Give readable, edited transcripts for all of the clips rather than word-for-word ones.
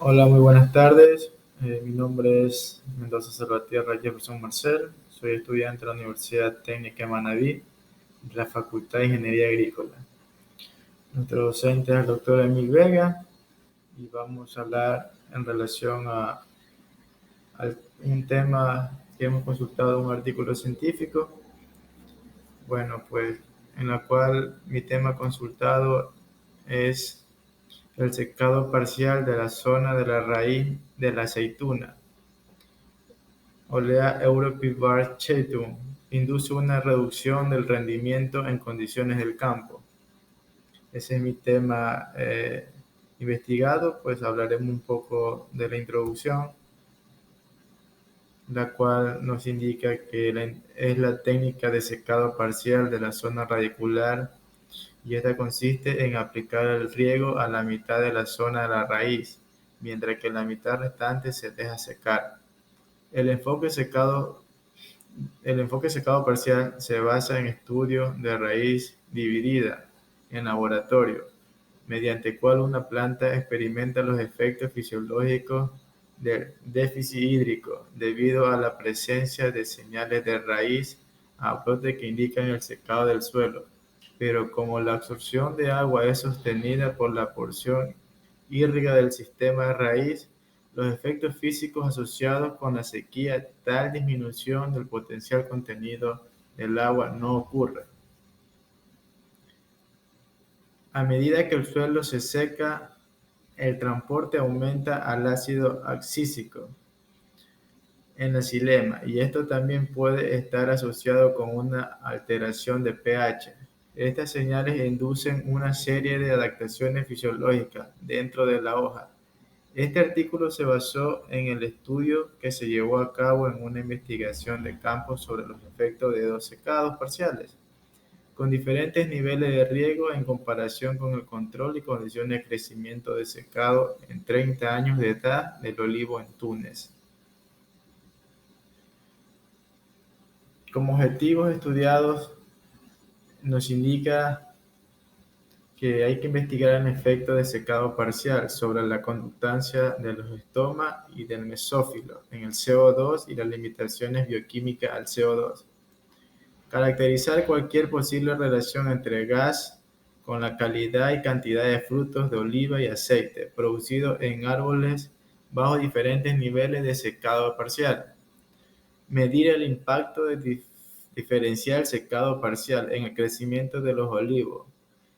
Hola, muy buenas tardes. Mi nombre es Mendoza Salvatierra Jefferson Marcel. Soy estudiante de la Universidad Técnica de Manabí, de la Facultad de Ingeniería Agrícola. Nuestro docente es el doctor Emil Vega y vamos a hablar en relación a un tema que hemos consultado, un artículo científico. Bueno, pues en la cual mi tema consultado es el secado parcial de la zona de la raíz de la aceituna. Olea Europivar Chaetum induce una reducción del rendimiento en condiciones del campo. Ese es mi tema investigado, pues hablaremos un poco de la introducción, la cual nos indica que es la técnica de secado parcial de la zona radicular y esta consiste en aplicar el riego a la mitad de la zona de la raíz, mientras que la mitad restante se deja secar. El enfoque secado parcial se basa en estudios de raíz dividida en laboratorio, mediante cual una planta experimenta los efectos fisiológicos del déficit hídrico debido a la presencia de señales de raíz a brote que indican el secado del suelo, pero como la absorción de agua es sostenida por la porción hídrica del sistema de raíz, los efectos físicos asociados con la sequía, tal disminución del potencial contenido del agua no ocurre. A medida que el suelo se seca, el transporte aumenta al ácido abscísico en la xilema y esto también puede estar asociado con una alteración de pH. Estas señales inducen una serie de adaptaciones fisiológicas dentro de la hoja. Este artículo se basó en el estudio que se llevó a cabo en una investigación de campo sobre los efectos de dos secados parciales, con diferentes niveles de riego en comparación con el control y condiciones de crecimiento de secado en 30 años de edad del olivo en Túnez. Como objetivos estudiados nos indica que hay que investigar el efecto de secado parcial sobre la conductancia de los estomas y del mesófilo en el CO2 y las limitaciones bioquímicas al CO2. Caracterizar cualquier posible relación entre gas con la calidad y cantidad de frutos de oliva y aceite producidos en árboles bajo diferentes niveles de secado parcial. Medir el impacto de diferencial secado parcial en el crecimiento de los olivos.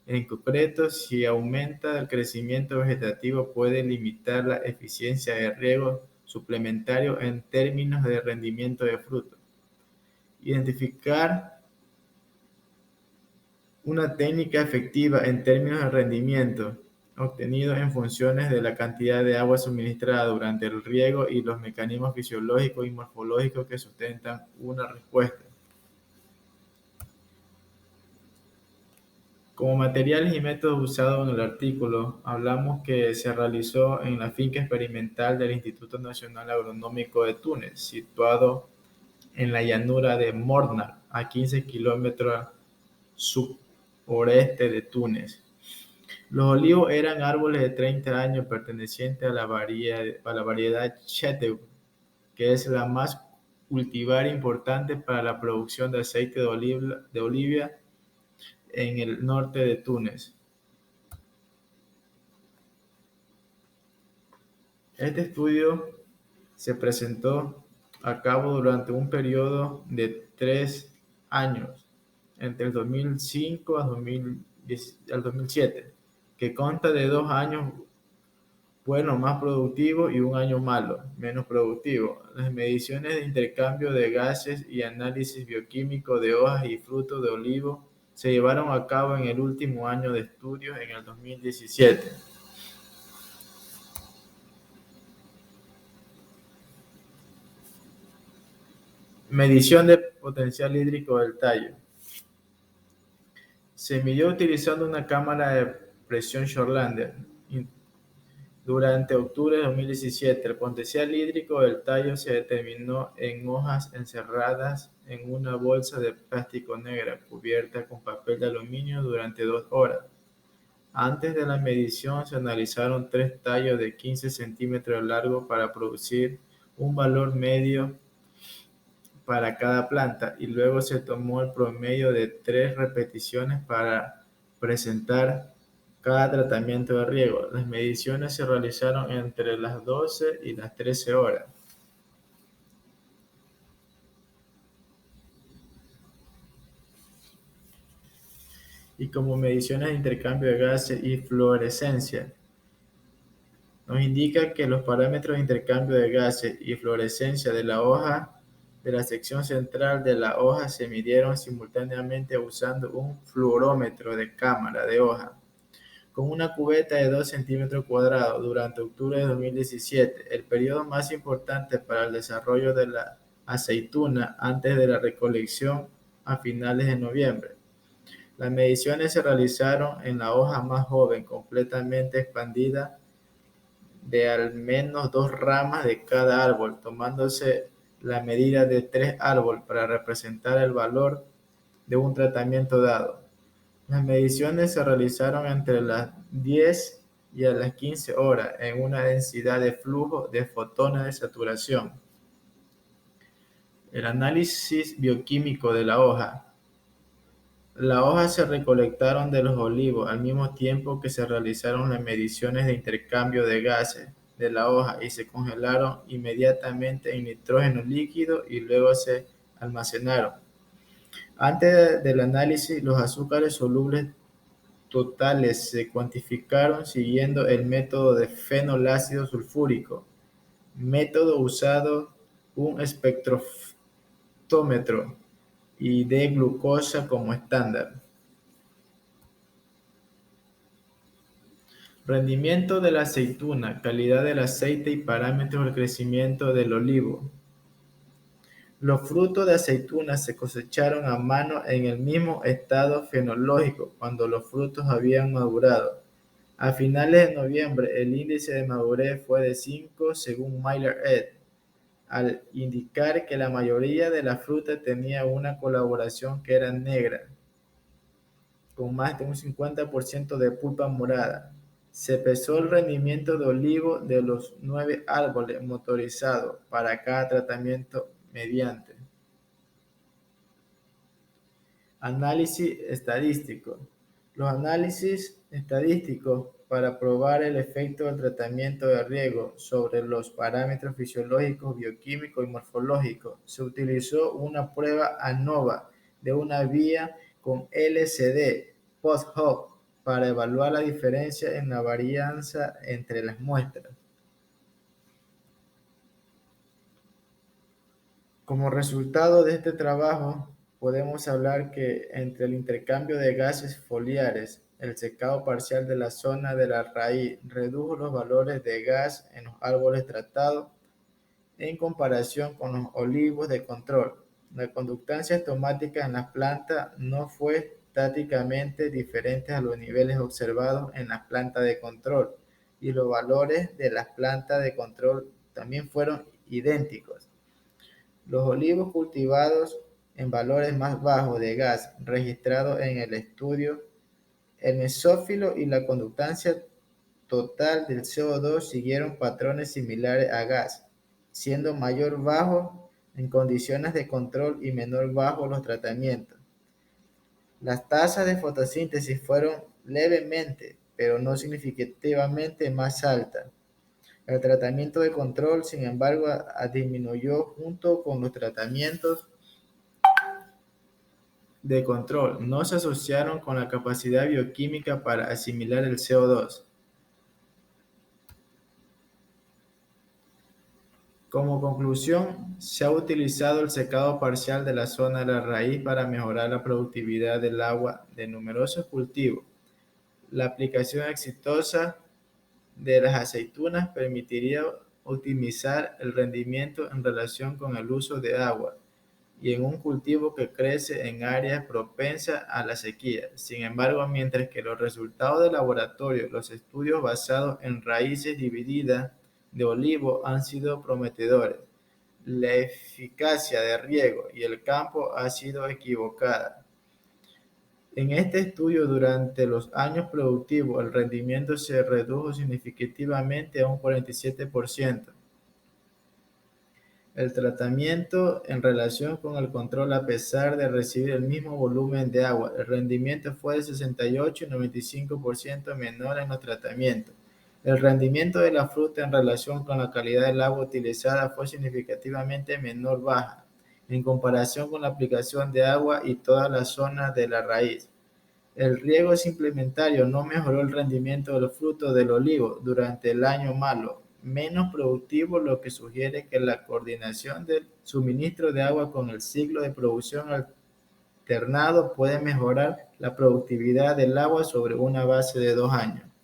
En concreto, si aumenta el crecimiento vegetativo puede limitar la eficiencia de riego suplementario en términos de rendimiento de frutos. Identificar una técnica efectiva en términos de rendimiento obtenido en funciones de la cantidad de agua suministrada durante el riego y los mecanismos fisiológicos y morfológicos que sustentan una respuesta. Como materiales y métodos usados en el artículo, hablamos que se realizó en la finca experimental del Instituto Nacional Agronómico de Túnez, situado en la llanura de Mornar, a 15 kilómetros suroeste de Túnez. Los olivos eran árboles de 30 años pertenecientes a la variedad Chateau, que es la más cultivar importante para la producción de aceite de oliva en el norte de Túnez. Este estudio se presentó a cabo durante un periodo de 3 años, entre el 2005 al 2007, que consta de 2 años buenos más productivos y un año malo, menos productivo. Las mediciones de intercambio de gases y análisis bioquímico de hojas y frutos de olivo se llevaron a cabo en el último año de estudio, en el 2017. Medición del potencial hídrico del tallo. Se midió utilizando una cámara de presión Shortlander. Durante octubre de 2017, el potencial hídrico del tallo se determinó en hojas encerradas en una bolsa de plástico negra cubierta con papel de aluminio durante 2 horas. Antes de la medición se analizaron 3 tallos de 15 centímetros de largo para producir un valor medio para cada planta y luego se tomó el promedio de 3 repeticiones para presentar cada tratamiento de riego. Las mediciones se realizaron entre las 12 y las 13 horas. Y como mediciones de intercambio de gases y fluorescencia, nos indica que los parámetros de intercambio de gases y fluorescencia de la hoja de la sección central de la hoja se midieron simultáneamente usando un fluorómetro de cámara de hoja con una cubeta de 2 centímetros cuadrados durante octubre de 2017, el periodo más importante para el desarrollo de la aceituna antes de la recolección a finales de noviembre. Las mediciones se realizaron en la hoja más joven, completamente expandida de al menos 2 ramas de cada árbol, tomándose la medida de 3 árboles para representar el valor de un tratamiento dado. Las mediciones se realizaron entre las 10 y a las 15 horas en una densidad de flujo de fotones de saturación. El análisis bioquímico de la hoja. Las hojas se recolectaron de los olivos al mismo tiempo que se realizaron las mediciones de intercambio de gases de la hoja y se congelaron inmediatamente en nitrógeno líquido y luego se almacenaron. Antes del análisis, los azúcares solubles totales se cuantificaron siguiendo el método de fenolácido sulfúrico, método usado un espectrómetro y de glucosa como estándar. Rendimiento de la aceituna, calidad del aceite y parámetros del crecimiento del olivo. Los frutos de aceituna se cosecharon a mano en el mismo estado fenológico cuando los frutos habían madurado. A finales de noviembre, el índice de madurez fue de 5 según Miller et al indicar que la mayoría de la fruta tenía una coloración que era negra, con más de un 50% de pulpa morada. Se pesó el rendimiento de olivo de los 9 árboles motorizados para cada tratamiento mediante análisis estadístico. Los análisis estadísticos para probar el efecto del tratamiento de riego sobre los parámetros fisiológicos, bioquímicos y morfológicos. Se utilizó una prueba ANOVA de una vía con LCD post-hoc para evaluar la diferencia en la varianza entre las muestras. Como resultado de este trabajo, podemos hablar que entre el intercambio de gases foliares, el secado parcial de la zona de la raíz redujo los valores de gas en los árboles tratados en comparación con los olivos de control. La conductancia estomática en las plantas no fue estáticamente diferente a los niveles observados en las plantas de control y los valores de las plantas de control también fueron idénticos. Los olivos cultivados en valores más bajos de gas registrados en el estudio, el mesófilo y la conductancia total del CO2 siguieron patrones similares a gas, siendo mayor bajo en condiciones de control y menor bajo los tratamientos. Las tasas de fotosíntesis fueron levemente, pero no significativamente más altas. El tratamiento de control, sin embargo, disminuyó junto con los tratamientos de control. No se asociaron con la capacidad bioquímica para asimilar el CO2. Como conclusión, se ha utilizado el secado parcial de la zona de la raíz para mejorar la productividad del agua de numerosos cultivos. La aplicación exitosa de las aceitunas permitiría optimizar el rendimiento en relación con el uso de agua y en un cultivo que crece en áreas propensas a la sequía. Sin embargo, mientras que los resultados de laboratorio, los estudios basados en raíces divididas de olivo han sido prometedores, la eficacia de riego y el campo ha sido equivocada. En este estudio, durante los años productivos, el rendimiento se redujo significativamente a un 47%. El tratamiento en relación con el control, a pesar de recibir el mismo volumen de agua, el rendimiento fue de 68 y 95% menor en los tratamientos. El rendimiento de la fruta en relación con la calidad del agua utilizada fue significativamente menor baja, en comparación con la aplicación de agua y toda la zona de la raíz. El riego suplementario no mejoró el rendimiento del fruto del olivo durante el año malo, menos productivo, lo que sugiere que la coordinación del suministro de agua con el ciclo de producción alternado puede mejorar la productividad del agua sobre una base de 2 años.